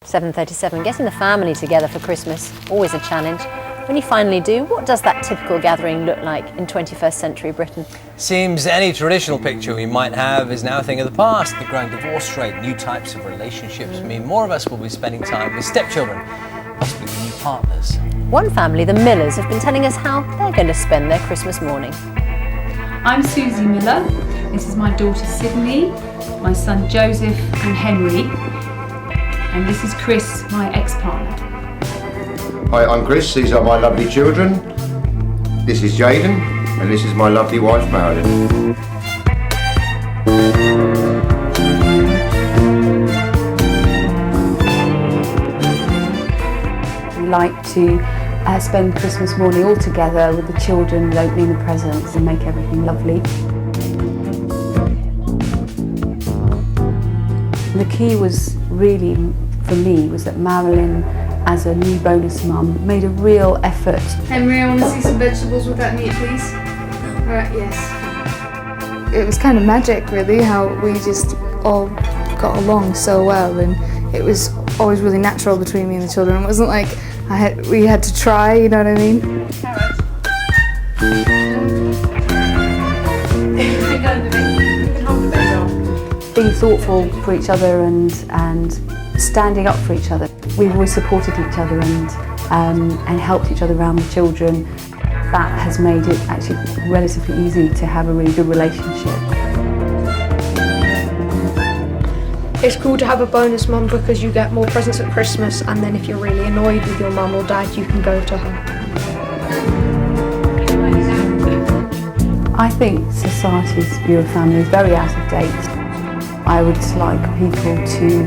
7:37, getting the family together for Christmas, always a challenge. When you finally do, what does that typical gathering look like in 21st century Britain? Seems any traditional picture we might have is now a thing of the past. The growing divorce rate, new types of relationships mean more of us will be spending time with stepchildren, possibly with new partners. One family, the Millers, have been telling us how they're going to spend their Christmas morning. I'm Susie Miller. This is my daughter Sydney, my son Joseph and Henry, and this is Chris, my ex-partner. Hi, I'm Chris. These are my lovely children. This is Jaden, and this is my lovely wife Marilyn. We like to spend Christmas morning all together with the children, opening the presents and make everything lovely. The key was really, for me, was that Marilyn, as a new bonus mum, made a real effort. Henry, I want to see some vegetables with that meat, please. Alright, yes. It was kind of magic, really, how we just all got along so well, and it was always really natural between me and the children. It wasn't like we had to try, you know what I mean? Being thoughtful for each other and standing up for each other. We've always supported each other and helped each other around the children. That has made it actually relatively easy to have a really good relationship. It's cool to have a bonus mum because you get more presents at Christmas, and then if you're really annoyed with your mum or dad, you can go to her. I think society's view of family is very out of date. I would like people to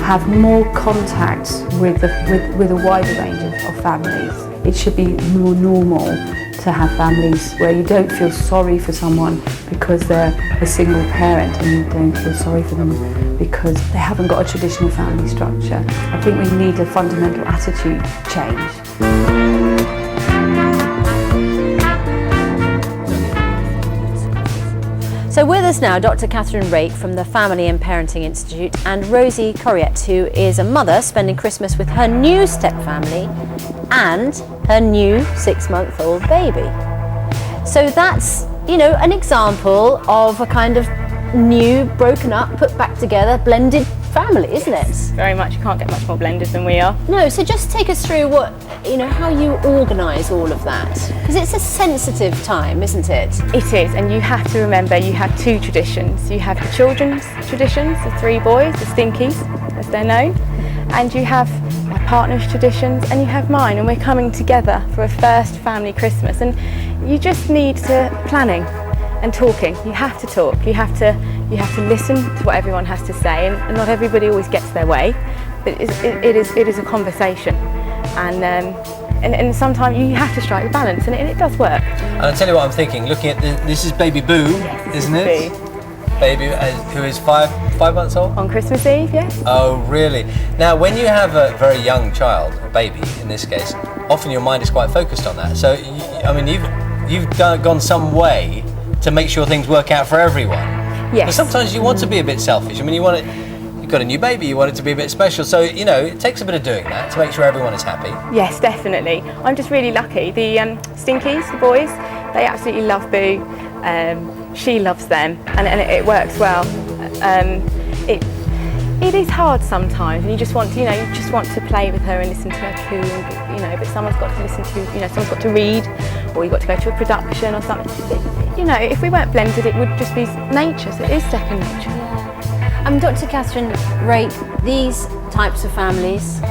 have more contact with a wider range of families. It should be more normal to have families where you don't feel sorry for someone because they're a single parent, and you don't feel sorry for them because they haven't got a traditional family structure. I think we need a fundamental attitude change. So with us now, Dr. Catherine Rake from the Family and Parenting Institute, and Rosie Corriette, who is a mother spending Christmas with her new step-family and her new 6-month-old baby. So that's, you know, an example of a kind of new, broken up, put back together, blended family, isn't it? Very much. You can't get much more blended than we are. No, so just take us through how you organise all of that. Because it's a sensitive time, isn't it? It is, and you have to remember you have two traditions. You have the children's traditions, the 3 boys, the Stinkies, as they're known, and you have my partner's traditions, and you have mine, and we're coming together for a first family Christmas, and you just need planning and talking. You have to talk. You have to listen to what everyone has to say, and not everybody always gets their way, but it is a conversation, and sometimes you have to strike the balance, and it does work. And I'll tell you what I'm thinking, looking at this is baby Boo, yes, isn't it? Boo. Baby who is five months old? On Christmas Eve, yes. Oh, really? Now, when you have a very young child, a baby in this case, often your mind is quite focused on that. So, you've gone some way to make sure things work out for everyone. Yes. But sometimes you want to be a bit selfish. I mean, you've got a new baby, you want it to be a bit special. So, it takes a bit of doing that to make sure everyone is happy. Yes, definitely. I'm just really lucky. The Stinkies, the boys, they absolutely love Boo. She loves them, and it works well. It is hard sometimes, and you just want to play with her and listen to her coo, and, but someone's got to listen to, someone's got to read, or you've got to go to a production or something. If we weren't blended, it would just be nature. So it is second nature. Dr. Catherine Rake, these types of families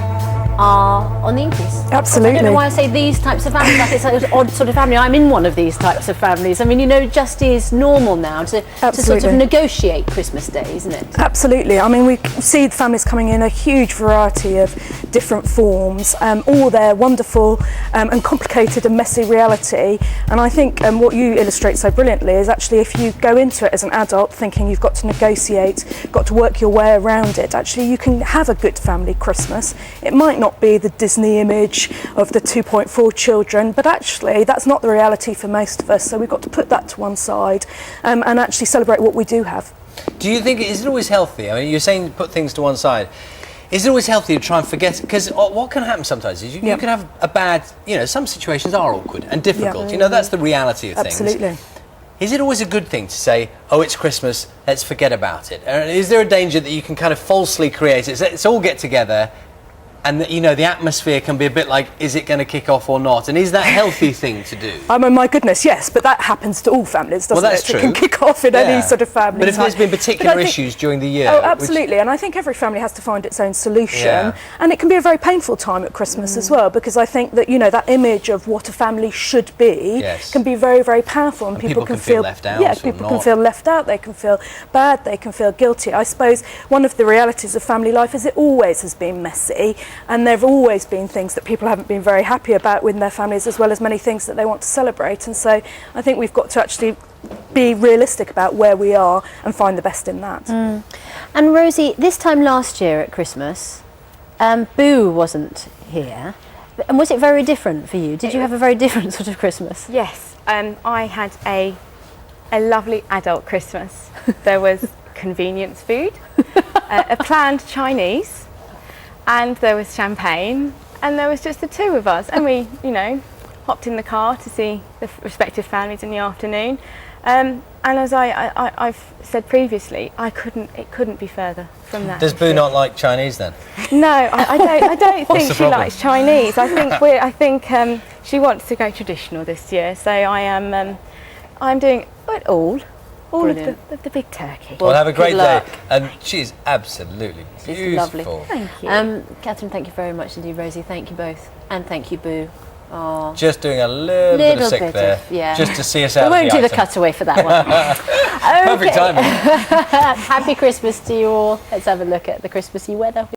are on the increase. Absolutely. I don't know why I say these types of families, like it's an odd sort of family. I'm in one of these types of families. I mean, just is normal now to sort of negotiate Christmas Day, isn't it? Absolutely. I mean, we see the families coming in a huge variety of different forms, all their wonderful and complicated and messy reality. And I think what you illustrate so brilliantly is actually if you go into it as an adult thinking you've got to negotiate, got to work your way around it, actually you can have a good family Christmas. It might not be the Disney image of the 2.4 children, but actually that's not the reality for most of us, so we've got to put that to one side and actually celebrate what we do have. Do you think, is it always healthy? I mean, you're saying put things to one side. Is it always healthy to try and forget? Because what can happen sometimes is you can have a bad, some situations are awkward and difficult. That's the reality of things. Absolutely. Is it always a good thing to say, oh, it's Christmas, let's forget about it? Is there a danger that you can kind of falsely create it? Let's all get together, and the atmosphere can be a bit like, is it going to kick off or not? And is that a healthy thing to do? I mean, my goodness, yes, but that happens to all families, doesn't that's it? true. It can kick off in any sort of family. But if there's been particular issues during the year... Oh, absolutely, and I think every family has to find its own solution, and it can be a very painful time at Christmas as well, because I think that, that image of what a family should be can be very, very powerful, and people can feel left out. Yeah, people can feel left out, they can feel bad, they can feel guilty. I suppose one of the realities of family life is it always has been messy, and there have always been things that people haven't been very happy about within their families, as well as many things that they want to celebrate. And so I think we've got to actually be realistic about where we are and find the best in that. And Rosie, this time last year at Christmas, Boo wasn't here. And was it very different for you? Did you have a very different sort of Christmas? Yes, I had a lovely adult Christmas. There was convenience food, a planned Chinese, and there was champagne, and there was just the two of us, and we, hopped in the car to see the respective families in the afternoon. And as I've said previously, it couldn't be further from that. Does Boo not like Chinese then? No, I don't think she likes Chinese. I think she wants to go traditional this year. So I'm doing it all of the big turkey. Well, have a great day. And she's absolutely beautiful. Lovely. Thank you. Catherine, thank you very much indeed. Rosie, thank you both. And thank you, Boo. Oh. Just doing a little bit of sick there, just to see us out. We won't of the do the item. cutaway for that one. Perfect timing. Happy Christmas to you all. Let's have a look at the Christmassy weather.